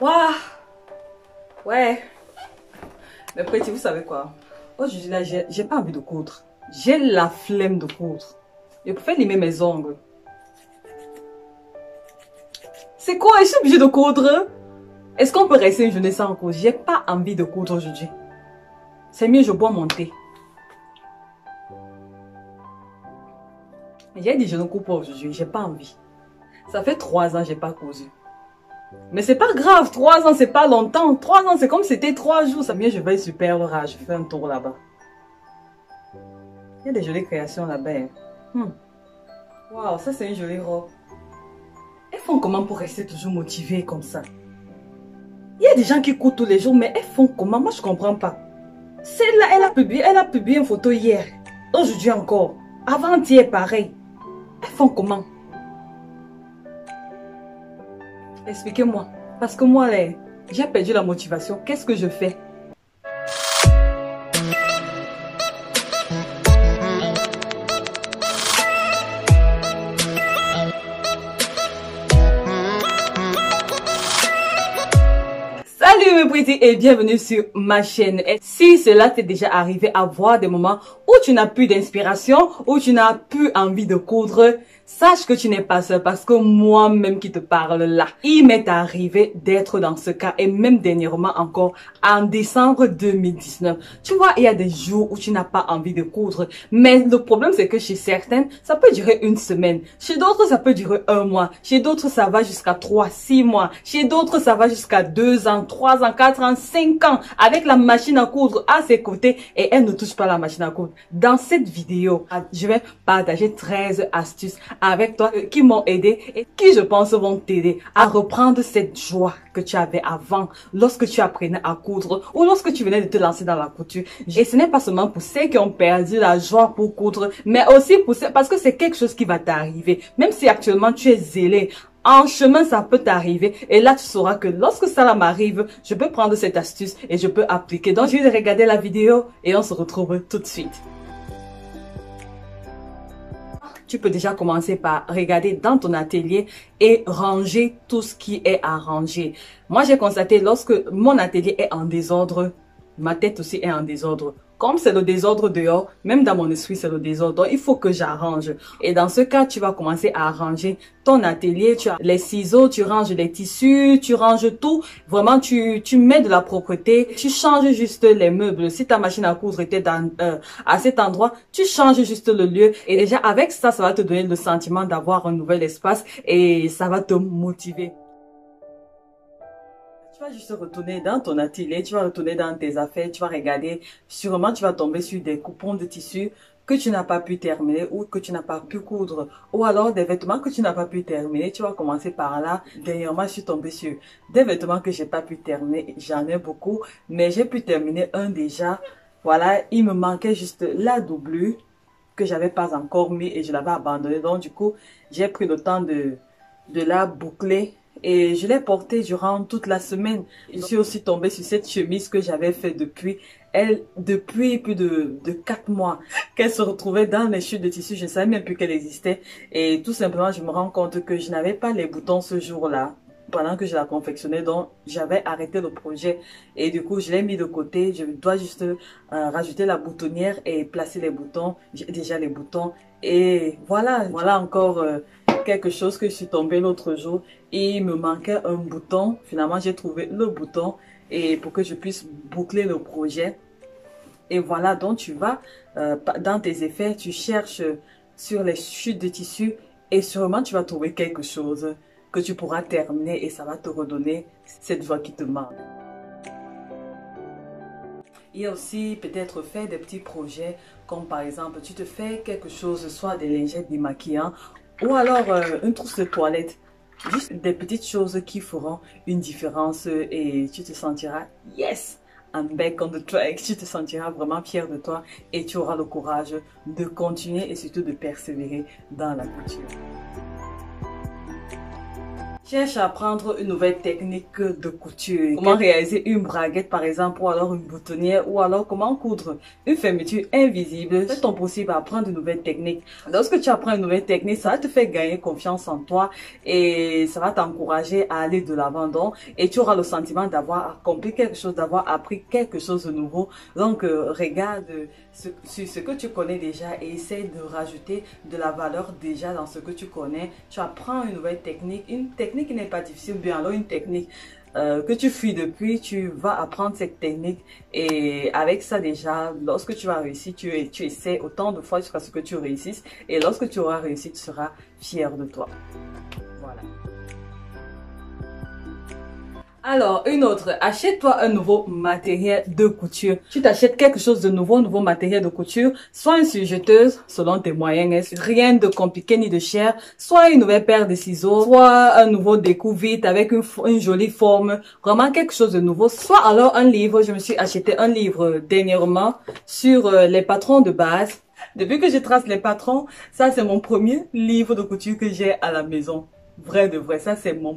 Waouh! Ouais. Mais petit, vous savez quoi? Aujourd'hui, là, j'ai pas envie de coudre. J'ai la flemme de coudre. Je préfère limer mes ongles. C'est quoi? Je suis obligée de coudre? Est-ce qu'on peut rester une journée sans coudre? J'ai pas envie de coudre aujourd'hui. C'est mieux, je bois mon thé. J'ai dit je ne coupe pas aujourd'hui, j'ai pas envie. Ça fait 3 ans que j'ai pas cousu. Mais c'est pas grave, 3 ans c'est pas longtemps. 3 ans c'est comme si c'était 3 jours. C'est mieux, je vais super rare, je fais un tour là-bas. Il y a des jolies créations là-bas. Waouh, ça c'est une jolie robe. Elles font comment pour rester toujours motivées comme ça? Il y a des gens qui courent tous les jours, mais elles font comment? Moi je comprends pas. Celle-là, elle a publié une photo hier. Aujourd'hui encore. Avant-hier pareil. Elles font comment? Expliquez-moi. Parce que moi, j'ai perdu la motivation. Qu'est-ce que je fais? Salut mes petits et bienvenue sur ma chaîne. Et si cela t'est déjà arrivé à voir des moments où tu n'as plus d'inspiration, où tu n'as plus envie de coudre, sache que tu n'es pas seul parce que moi-même qui te parle là, il m'est arrivé d'être dans ce cas et même dernièrement encore en décembre 2019. Tu vois, il y a des jours où tu n'as pas envie de coudre, mais le problème c'est que chez certaines, ça peut durer une semaine. Chez d'autres, ça peut durer 1 mois. Chez d'autres, ça va jusqu'à 3, 6 mois. Chez d'autres, ça va jusqu'à 2 ans, 3 ans, 4 ans, 5 ans avec la machine à coudre à ses côtés et elle ne touche pas la machine à coudre. Dans cette vidéo, je vais partager 13 astuces avec toi qui m'ont aidé et qui je pense vont t'aider à reprendre cette joie que tu avais avant lorsque tu apprenais à coudre ou lorsque tu venais de te lancer dans la couture. Et ce n'est pas seulement pour ceux qui ont perdu la joie pour coudre, mais aussi pour ceux, parce que c'est quelque chose qui va t'arriver. Même si actuellement tu es zélé, en chemin, ça peut t'arriver. Et là, tu sauras que lorsque ça m'arrive, je peux prendre cette astuce et je peux appliquer. Donc, je vais regarder la vidéo et on se retrouve tout de suite. Tu peux déjà commencer par regarder dans ton atelier et ranger tout ce qui est à ranger. Moi, j'ai constaté lorsque mon atelier est en désordre, ma tête aussi est en désordre. Comme c'est le désordre dehors, même dans mon esprit, c'est le désordre. Donc, il faut que j'arrange. Et dans ce cas, tu vas commencer à arranger ton atelier. Tu as les ciseaux, tu ranges les tissus, tu ranges tout. Vraiment, tu mets de la propreté. Tu changes juste les meubles. Si ta machine à coudre était à cet endroit, tu changes juste le lieu. Et déjà, avec ça, ça va te donner le sentiment d'avoir un nouvel espace et ça va te motiver. Tu vas juste retourner dans ton atelier, tu vas retourner dans tes affaires, tu vas regarder. Sûrement, tu vas tomber sur des coupons de tissu que tu n'as pas pu terminer ou que tu n'as pas pu coudre. Ou alors des vêtements que tu n'as pas pu terminer. Tu vas commencer par là. Dernièrement, je suis tombée sur des vêtements que j'ai pas pu terminer. J'en ai beaucoup, mais j'ai pu terminer un déjà. Voilà, il me manquait juste la doublure que j'avais pas encore mis et je l'avais abandonnée. Donc, du coup, j'ai pris le temps de la boucler. Et je l'ai portée durant toute la semaine. Je suis aussi tombée sur cette chemise que j'avais fait depuis plus de 4 mois. Qu'elle se retrouvait dans les chutes de tissu. Je ne savais même plus qu'elle existait. Et tout simplement, je me rends compte que je n'avais pas les boutons ce jour-là. Pendant que je la confectionnais, donc j'avais arrêté le projet. Et du coup, je l'ai mis de côté. Je dois juste rajouter la boutonnière et placer les boutons. J'ai déjà les boutons. Et voilà encore quelque chose que je suis tombée l'autre jour. Et il me manquait un bouton. Finalement, j'ai trouvé le bouton et pour que je puisse boucler le projet. Et voilà, donc tu vas dans tes effets, tu cherches sur les chutes de tissu et sûrement tu vas trouver quelque chose que tu pourras terminer et ça va te redonner cette joie qui te manque. Il y a aussi peut-être faire des petits projets comme par exemple tu te fais quelque chose, soit des lingettes démaquillants ou alors une trousse de toilette. Juste des petites choses qui feront une différence et tu te sentiras yes, I'm back on the track. Tu te sentiras vraiment fier de toi et tu auras le courage de continuer et surtout de persévérer dans la couture. Cherche à apprendre une nouvelle technique de couture. Comment réaliser une braguette par exemple, ou alors une boutonnière, ou alors comment coudre une fermeture invisible. Fais ton possible à apprendre une nouvelle technique. Lorsque tu apprends une nouvelle technique, ça va te faire gagner confiance en toi et ça va t'encourager à aller de l'avant. Et tu auras le sentiment d'avoir accompli quelque chose, d'avoir appris quelque chose de nouveau. Donc regarde sur ce que tu connais déjà et essaye de rajouter de la valeur déjà dans ce que tu connais. Tu apprends une nouvelle technique, une technique qui n'est pas difficile, bien alors une technique que tu fuis depuis, tu vas apprendre cette technique et avec ça déjà, lorsque tu vas réussir, tu essaies autant de fois jusqu'à ce que tu réussisses et lorsque tu auras réussi, tu seras fier de toi. Voilà. Alors, une autre, achète-toi un nouveau matériel de couture. Tu t'achètes quelque chose de nouveau, un nouveau matériel de couture, soit une surjeteuse, selon tes moyens, rien de compliqué ni de cher, soit une nouvelle paire de ciseaux, soit un nouveau découvite avec une jolie forme, vraiment quelque chose de nouveau, soit alors un livre. Je me suis acheté un livre dernièrement sur les patrons de base. Depuis que je trace les patrons, ça c'est mon premier livre de couture que j'ai à la maison. Vrai de vrai, ça c'est mon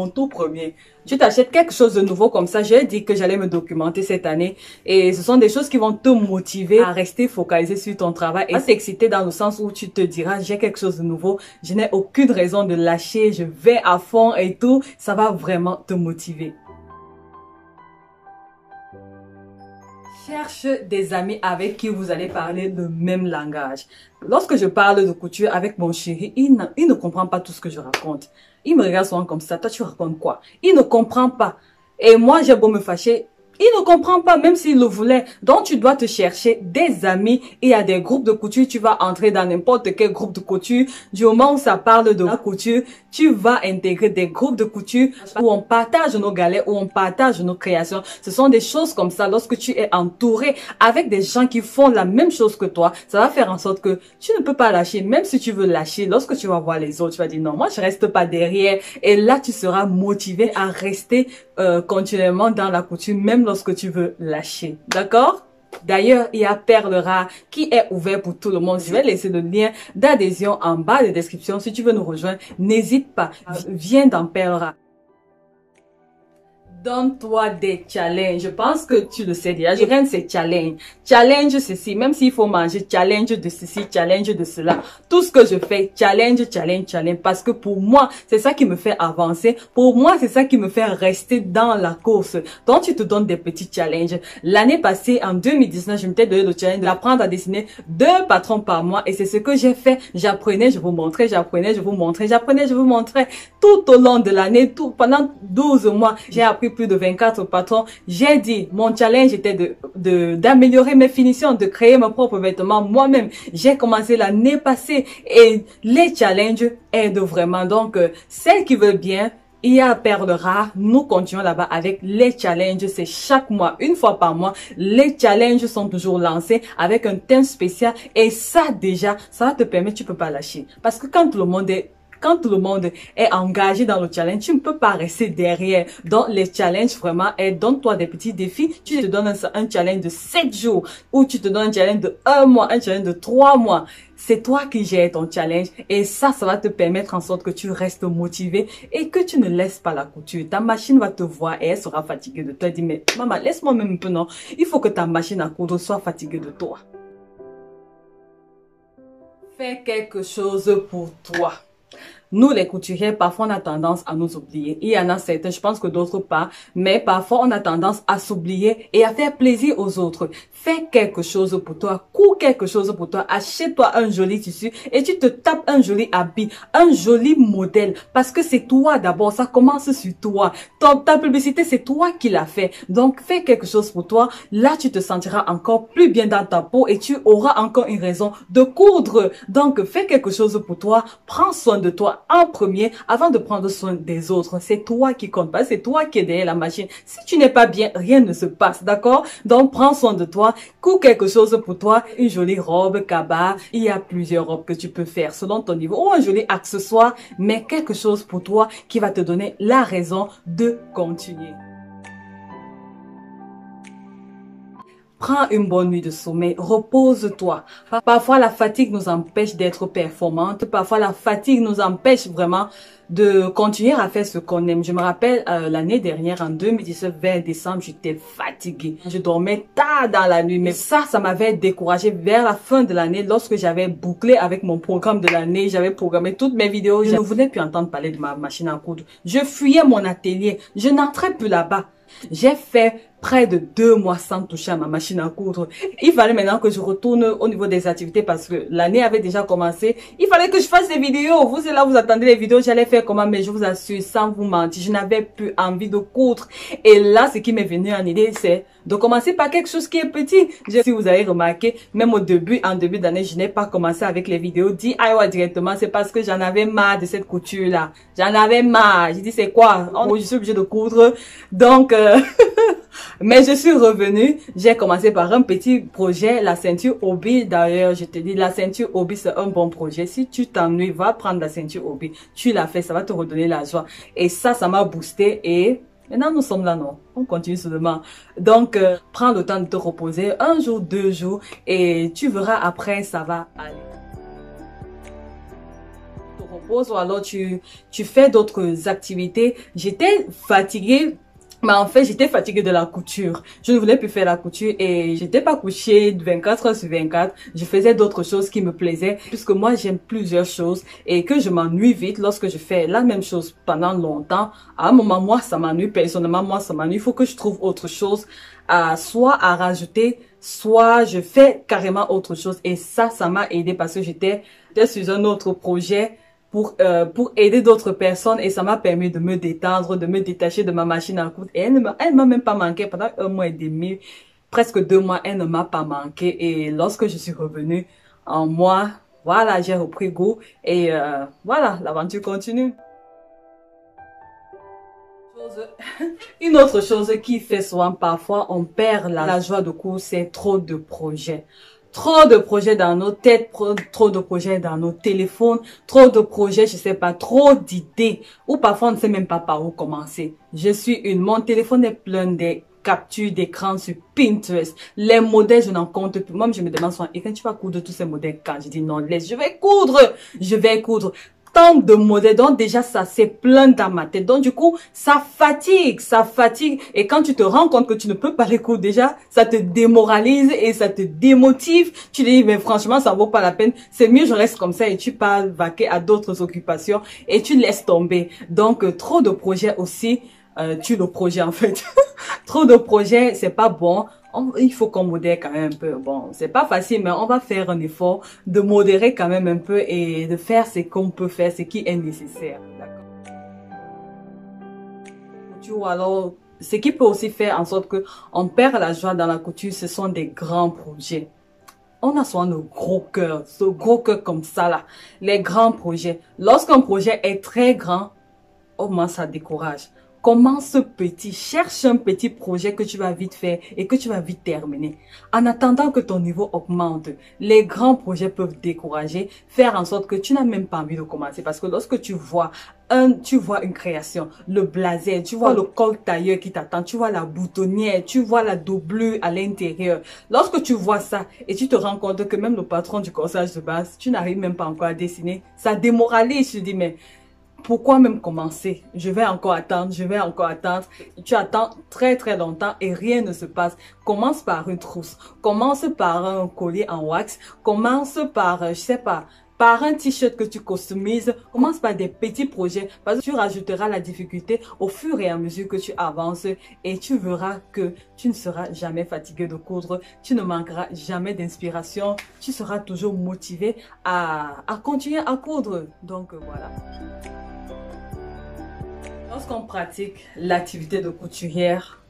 tout premier. Tu t'achètes quelque chose de nouveau comme ça. J'ai dit que j'allais me documenter cette année et ce sont des choses qui vont te motiver à rester focalisé sur ton travail et t'exciter dans le sens où tu te diras j'ai quelque chose de nouveau, je n'ai aucune raison de lâcher, je vais à fond et tout. Ça va vraiment te motiver. Cherche des amis avec qui vous allez parler le même langage. Lorsque je parle de couture avec mon chéri, il ne comprend pas tout ce que je raconte. Il me regarde souvent comme ça. Toi, tu racontes quoi? Il ne comprend pas. Et moi, j'ai beau me fâcher, il ne comprend pas, même s'il le voulait. Donc, tu dois te chercher des amis. Il y a des groupes de couture. Tu vas entrer dans n'importe quel groupe de couture. Du moment où ça parle de la couture, tu vas intégrer des groupes de couture où on partage nos galets, où on partage nos créations. Ce sont des choses comme ça. Lorsque tu es entouré avec des gens qui font la même chose que toi, ça va faire en sorte que tu ne peux pas lâcher. Même si tu veux lâcher, lorsque tu vas voir les autres, tu vas dire non, moi je reste pas derrière. Et là, tu seras motivé à rester continuellement dans la couture, même lorsque tu veux lâcher. D'accord? D'ailleurs, il y a Perle Rare qui est ouvert pour tout le monde. Je vais laisser le lien d'adhésion en bas de description. Si tu veux nous rejoindre, n'hésite pas. Viens dans Perle Rare. Donne-toi des challenges. Je pense que tu le sais déjà. Je gagne ces challenges. Challenge ceci. Même s'il faut manger, challenge de ceci, challenge de cela. Tout ce que je fais, challenge, challenge, challenge. Parce que pour moi, c'est ça qui me fait avancer. Pour moi, c'est ça qui me fait rester dans la course. Donc, tu te donnes des petits challenges. L'année passée, en 2019, je m'étais donné le challenge d'apprendre à dessiner 2 patrons par mois. Et c'est ce que j'ai fait. J'apprenais, je vous montrais, j'apprenais, je vous montrais, j'apprenais, je vous montrais. Tout au long de l'année, pendant 12 mois, j'ai appris plus de 24 patrons. J'ai dit, mon challenge était d'améliorer mes finitions, de créer mes propres vêtements moi-même. J'ai commencé l'année passée et les challenges aident vraiment. Donc, celles qui veulent bien, il y a Perle Rare. Nous continuons là-bas avec les challenges. C'est chaque mois, une fois par mois. Les challenges sont toujours lancés avec un thème spécial. Et ça, déjà, ça va te permettre, tu peux pas lâcher. Parce que quand tout le monde est engagé dans le challenge, tu ne peux pas rester derrière. Donc, les challenges, vraiment, donne-toi des petits défis. Tu te donnes un challenge de 7 jours ou tu te donnes un challenge de 1 mois, un challenge de 3 mois. C'est toi qui gères ton challenge et ça va te permettre en sorte que tu restes motivé et que tu ne laisses pas la couture. Ta machine va te voir et elle sera fatiguée de toi. Elle dit, mais maman, laisse-moi même un peu, non? Il faut que ta machine à coudre soit fatiguée de toi. Fais quelque chose pour toi. Nous, les couturiers, parfois, on a tendance à nous oublier. Il y en a certains, je pense que d'autres pas. Mais parfois, on a tendance à s'oublier et à faire plaisir aux autres. Fais quelque chose pour toi. Cours quelque chose pour toi. Achète-toi un joli tissu et tu te tapes un joli habit, un joli modèle. Parce que c'est toi d'abord. Ça commence sur toi. Ta publicité, c'est toi qui l'as fait. Donc, fais quelque chose pour toi. Là, tu te sentiras encore plus bien dans ta peau et tu auras encore une raison de coudre. Donc, fais quelque chose pour toi. Prends soin de toi en premier avant de prendre soin des autres. C'est toi qui compte pas, c'est toi qui es derrière la machine. Si tu n'es pas bien, rien ne se passe, d'accord? Donc prends soin de toi, cours quelque chose pour toi, une jolie robe, cabas. Il y a plusieurs robes que tu peux faire selon ton niveau ou un joli accessoire, mais quelque chose pour toi qui va te donner la raison de continuer. Prends une bonne nuit de sommeil, repose-toi. Parfois, la fatigue nous empêche d'être performante. Parfois, la fatigue nous empêche vraiment de continuer à faire ce qu'on aime. Je me rappelle l'année dernière, en 2019, vers décembre, j'étais fatiguée. Je dormais tard dans la nuit, mais ça m'avait découragée vers la fin de l'année, lorsque j'avais bouclé avec mon programme de l'année, j'avais programmé toutes mes vidéos. Je ne voulais plus entendre parler de ma machine à coudre. Je fuyais mon atelier. Je n'entrais plus là-bas. J'ai fait près de 2 mois sans toucher à ma machine à coudre. Il fallait maintenant que je retourne au niveau des activités parce que l'année avait déjà commencé. Il fallait que je fasse des vidéos. Vous êtes là, vous attendez les vidéos. J'allais faire comment, mais je vous assure, sans vous mentir, je n'avais plus envie de coudre. Et là, ce qui m'est venu en idée, c'est de commencer par quelque chose qui est petit. Si vous avez remarqué, même en début d'année, je n'ai pas commencé avec les vidéos DIY directement. C'est parce que j'en avais marre de cette couture-là. J'en avais marre. J'ai dit, c'est quoi? Oh, je suis obligée de coudre. Donc, mais je suis revenue, j'ai commencé par un petit projet, la ceinture Obi. D'ailleurs, je te dis, la ceinture Obi, c'est un bon projet. Si tu t'ennuies, va prendre la ceinture Obi. Tu l'as fait, ça va te redonner la joie. Et ça m'a boosté et maintenant nous sommes là, non? On continue seulement. Donc, prends le temps de te reposer, 1 jour, 2 jours et tu verras après, ça va aller. Tu te reposes ou alors tu fais d'autres activités. J'étais fatiguée. Mais en fait, j'étais fatiguée de la couture. Je ne voulais plus faire la couture et j'étais pas couchée 24 heures sur 24. Je faisais d'autres choses qui me plaisaient puisque moi, j'aime plusieurs choses et que je m'ennuie vite lorsque je fais la même chose pendant longtemps. À un moment, moi, ça m'ennuie. Personnellement, moi, ça m'ennuie. Il faut que je trouve autre chose soit à rajouter, soit je fais carrément autre chose. Et ça m'a aidé parce que j'étais sur un autre projet pour aider d'autres personnes et ça m'a permis de me détendre, de me détacher de ma machine à coudre. Et elle m'a même pas manqué pendant 1 mois et demi, presque 2 mois, elle ne m'a pas manqué. Et lorsque je suis revenue en mois, voilà, j'ai repris goût et voilà, l'aventure continue. Une autre chose qui fait souvent, parfois, on perd la joie de coudre, c'est trop de projets. Trop de projets dans nos têtes, trop de projets dans nos téléphones, trop de projets, je sais pas, trop d'idées. Ou parfois, on ne sait même pas par où commencer. Mon téléphone est plein des captures d'écran sur Pinterest. Les modèles, je n'en compte plus. Moi, je me demande souvent, et quand tu vas coudre tous ces modèles quand? Je dis non, laisse, je vais coudre. Tant de modèles, donc déjà ça c'est plein dans ma tête, donc du coup ça fatigue et quand tu te rends compte que tu ne peux pas les coudre déjà, ça te démoralise et ça te démotive. Tu te dis mais franchement ça vaut pas la peine, c'est mieux je reste comme ça et tu pars vaquer à d'autres occupations et tu laisses tomber. Donc trop de projets aussi tue le projet en fait. Trop de projets c'est pas bon. Il faut qu'on modère quand même un peu. Bon, c'est pas facile, mais on va faire un effort de modérer quand même un peu et de faire ce qu'on peut faire, ce qui est nécessaire. D'accord. Ou alors, ce qui peut aussi faire en sorte que on perd la joie dans la couture, ce sont des grands projets. On a souvent le gros cœur, ce gros cœur comme ça là. Les grands projets. Lorsqu'un projet est très grand, au moins ça décourage. Commence petit, cherche un petit projet que tu vas vite faire et que tu vas vite terminer. En attendant que ton niveau augmente, les grands projets peuvent décourager, faire en sorte que tu n'as même pas envie de commencer. Parce que lorsque tu vois une création, le blazer, tu vois le col tailleur qui t'attend, tu vois la boutonnière, tu vois la doublure à l'intérieur. Lorsque tu vois ça et tu te rends compte que même le patron du corsage de base, tu n'arrives même pas encore à dessiner, ça démoralise. Tu te dis mais pourquoi même commencer? Je vais encore attendre. Tu attends très très longtemps et rien ne se passe. Commence par une trousse, commence par un collier en wax, commence par, je sais pas, par un t-shirt que tu customises, commence par des petits projets parce que tu rajouteras la difficulté au fur et à mesure que tu avances et tu verras que tu ne seras jamais fatigué de coudre, tu ne manqueras jamais d'inspiration, tu seras toujours motivé à continuer à coudre. Donc voilà. Lorsqu'on pratique l'activité de couturière,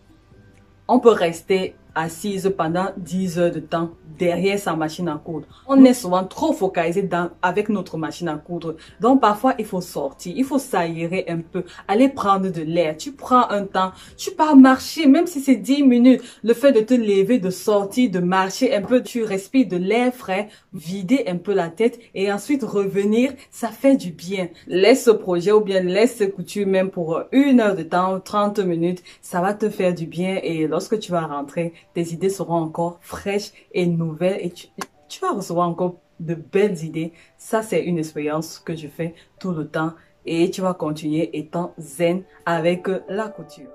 on peut rester assise pendant 10 heures de temps derrière sa machine à coudre. On est souvent trop focalisé avec notre machine à coudre. Donc parfois il faut sortir, il faut s'aérer un peu, aller prendre de l'air. Tu prends un temps, tu pars marcher, même si c'est 10 minutes. Le fait de te lever, de sortir, de marcher un peu, tu respires de l'air frais, vider un peu la tête et ensuite revenir, ça fait du bien. Laisse ce projet ou bien laisse ce couture même pour 1 heure de temps, 30 minutes, ça va te faire du bien et lorsque tu vas rentrer, tes idées seront encore fraîches et nouvelles et tu vas recevoir encore de belles idées. Ça, c'est une expérience que je fais tout le temps et tu vas continuer étant zen avec la couture.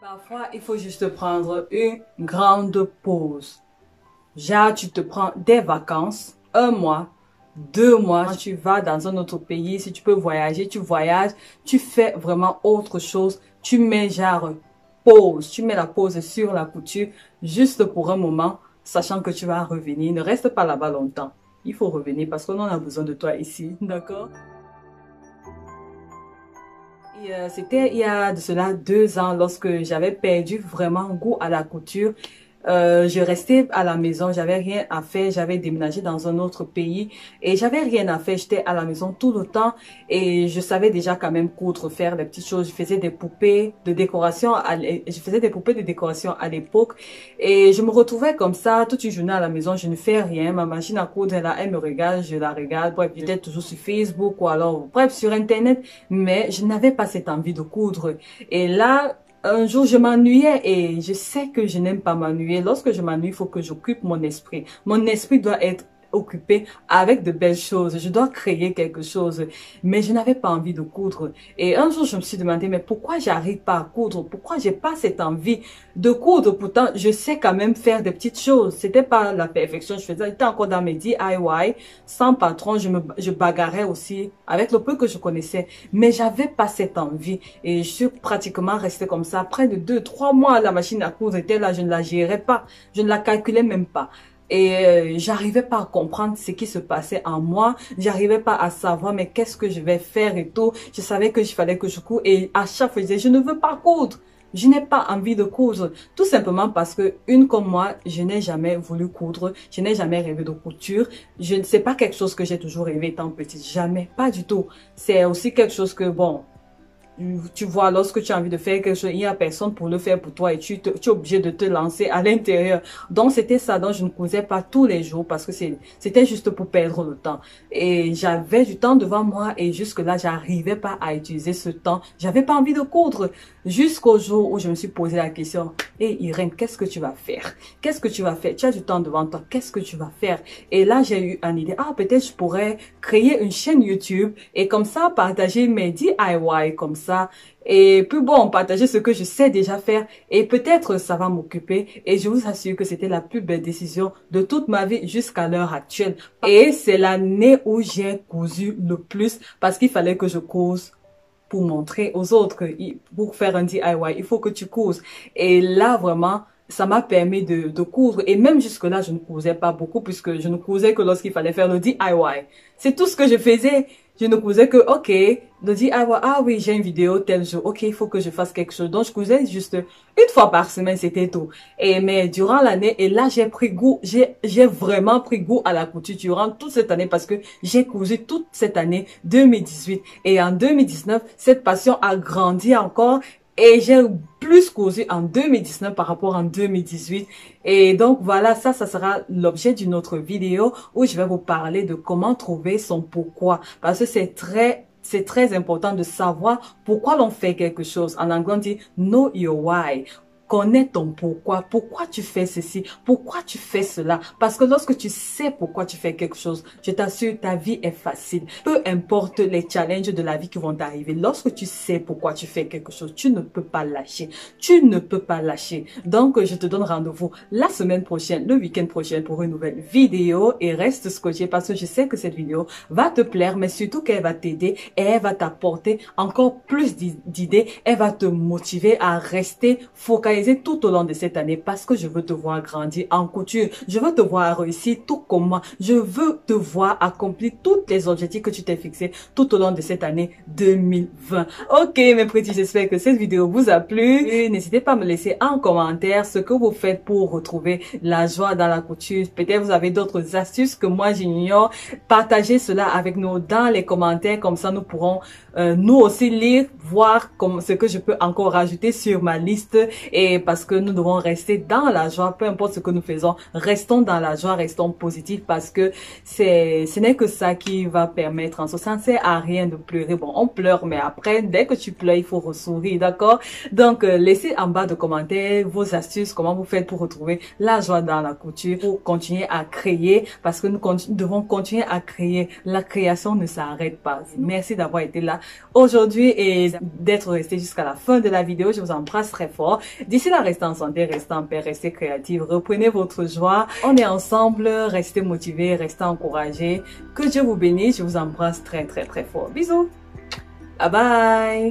Parfois, il faut juste prendre une grande pause. Genre, tu te prends des vacances, 1 mois, 2 mois, tu vas dans un autre pays, si tu peux voyager, tu voyages, tu fais vraiment autre chose, tu mets genre pause, tu mets la pause sur la couture juste pour un moment, sachant que tu vas revenir. Ne reste pas là-bas longtemps. Il faut revenir parce qu'on en a besoin de toi ici, d'accord? C'était il y a de cela 2 ans lorsque j'avais perdu vraiment goût à la couture. Je restais à la maison, j'avais rien à faire, j'avais déménagé dans un autre pays et j'avais rien à faire, j'étais à la maison tout le temps et je savais déjà quand même coudre, faire des petites choses. Je faisais des poupées de décoration, je faisais des poupées de décoration à l'époque et je me retrouvais comme ça toute une journée à la maison, je ne fais rien, ma machine à coudre là, elle me regarde, je la regarde, bref, j'étais toujours sur Facebook ou alors, bref, sur Internet, mais je n'avais pas cette envie de coudre et là, un jour, je m'ennuyais et je sais que je n'aime pas m'ennuyer. Lorsque je m'ennuie, il faut que j'occupe mon esprit. Mon esprit doit être occupé avec de belles choses. Je dois créer quelque chose. Mais je n'avais pas envie de coudre. Et un jour, je me suis demandé, mais pourquoi j'arrive pas à coudre? Pourquoi j'ai pas cette envie de coudre? Pourtant, je sais quand même faire des petites choses. C'était pas la perfection. J'étais encore dans mes DIY. Sans patron, je bagarrais aussi avec le peu que je connaissais. Mais j'avais pas cette envie. Et je suis pratiquement restée comme ça. Près de 2-3 mois, la machine à coudre était là. Je ne la gérais pas. Je ne la calculais même pas. Et j'arrivais pas à comprendre ce qui se passait en moi. J'arrivais pas à savoir mais qu'est-ce que je vais faire et tout. Je savais que il fallait que je cours et à chaque fois je disais je ne veux pas coudre. Je n'ai pas envie de coudre. Tout simplement parce que une comme moi, je n'ai jamais voulu coudre. Je n'ai jamais rêvé de couture. Je ne sais pas quelque chose que j'ai toujours rêvé étant petite. Jamais. Pas du tout. C'est aussi quelque chose que bon. Tu vois, lorsque tu as envie de faire quelque chose, il n'y a personne pour le faire pour toi et tu es obligé de te lancer à l'intérieur. Donc, c'était ça. Donc, je ne cousais pas tous les jours parce que c'était juste pour perdre le temps. Et j'avais du temps devant moi et jusque-là, j'arrivais pas à utiliser ce temps. J'avais pas envie de coudre jusqu'au jour où je me suis posé la question. Hey, Irène, qu'est-ce que tu vas faire? Qu'est-ce que tu vas faire? Tu as du temps devant toi. Qu'est-ce que tu vas faire? Et là, j'ai eu une idée. Ah, peut-être je pourrais créer une chaîne YouTube et comme ça, partager mes DIY comme ça. Et puis bon, partager ce que je sais déjà faire et peut-être ça va m'occuper et je vous assure que c'était la plus belle décision de toute ma vie jusqu'à l'heure actuelle. Et c'est l'année où j'ai cousu le plus parce qu'il fallait que je couse pour montrer aux autres que pour faire un DIY, il faut que tu couses. Et là, vraiment, ça m'a permis de coudre. Et même jusque-là, je ne cousais pas beaucoup puisque je ne cousais que lorsqu'il fallait faire le DIY. C'est tout ce que je faisais. Je ne cousais que, ok, le DIY, ah oui, j'ai une vidéo tel jour, ok, il faut que je fasse quelque chose. Donc, je cousais juste 1 fois par semaine, c'était tout. Mais durant l'année, et là, j'ai pris goût, j'ai vraiment pris goût à la couture durant toute cette année parce que j'ai cousu toute cette année 2018. Et en 2019, cette passion a grandi encore. Et j'ai plus cousu en 2019 par rapport en 2018. Et donc voilà, ça sera l'objet d'une autre vidéo où je vais vous parler de comment trouver son pourquoi. Parce que c'est très important de savoir pourquoi l'on fait quelque chose. En anglais, on dit know your why. Connais ton pourquoi. Pourquoi tu fais ceci? Pourquoi tu fais cela? Parce que lorsque tu sais pourquoi tu fais quelque chose, je t'assure, ta vie est facile. Peu importe les challenges de la vie qui vont t'arriver. Lorsque tu sais pourquoi tu fais quelque chose, tu ne peux pas lâcher. Tu ne peux pas lâcher. Donc, je te donne rendez-vous la semaine prochaine, le week-end prochain pour une nouvelle vidéo. Et reste scotché parce que je sais que cette vidéo va te plaire, mais surtout qu'elle va t'aider et elle va t'apporter encore plus d'idées. Elle va te motiver à rester focalisé tout au long de cette année parce que je veux te voir grandir en couture. Je veux te voir réussir tout comme moi. Je veux te voir accomplir tous les objectifs que tu t'es fixés tout au long de cette année 2020. Ok mes petits, j'espère que cette vidéo vous a plu. N'hésitez pas à me laisser en commentaire ce que vous faites pour retrouver la joie dans la couture. Peut-être vous avez d'autres astuces que moi j'ignore. Partagez cela avec nous dans les commentaires, comme ça nous pourrons nous aussi lire, voir ce que je peux encore rajouter sur ma liste, et parce que nous devons rester dans la joie, peu importe ce que nous faisons, restons dans la joie, restons positifs, parce que ce n'est que ça qui va permettre, en ce sens, ça ne sert à rien de pleurer. Bon, on pleure, mais après, dès que tu pleures, il faut ressourire, d'accord? Donc, laissez en bas de commentaires vos astuces, comment vous faites pour retrouver la joie dans la couture, pour continuer à créer, parce que nous devons continuer à créer. La création ne s'arrête pas. Merci d'avoir été là aujourd'hui et d'être resté jusqu'à la fin de la vidéo. Je vous embrasse très fort. D'ici là, restez en santé, restez en paix, restez créatifs, reprenez votre joie. On est ensemble, restez motivés, restez encouragés. Que Dieu vous bénisse. Je vous embrasse très fort. Bisous. Bye bye.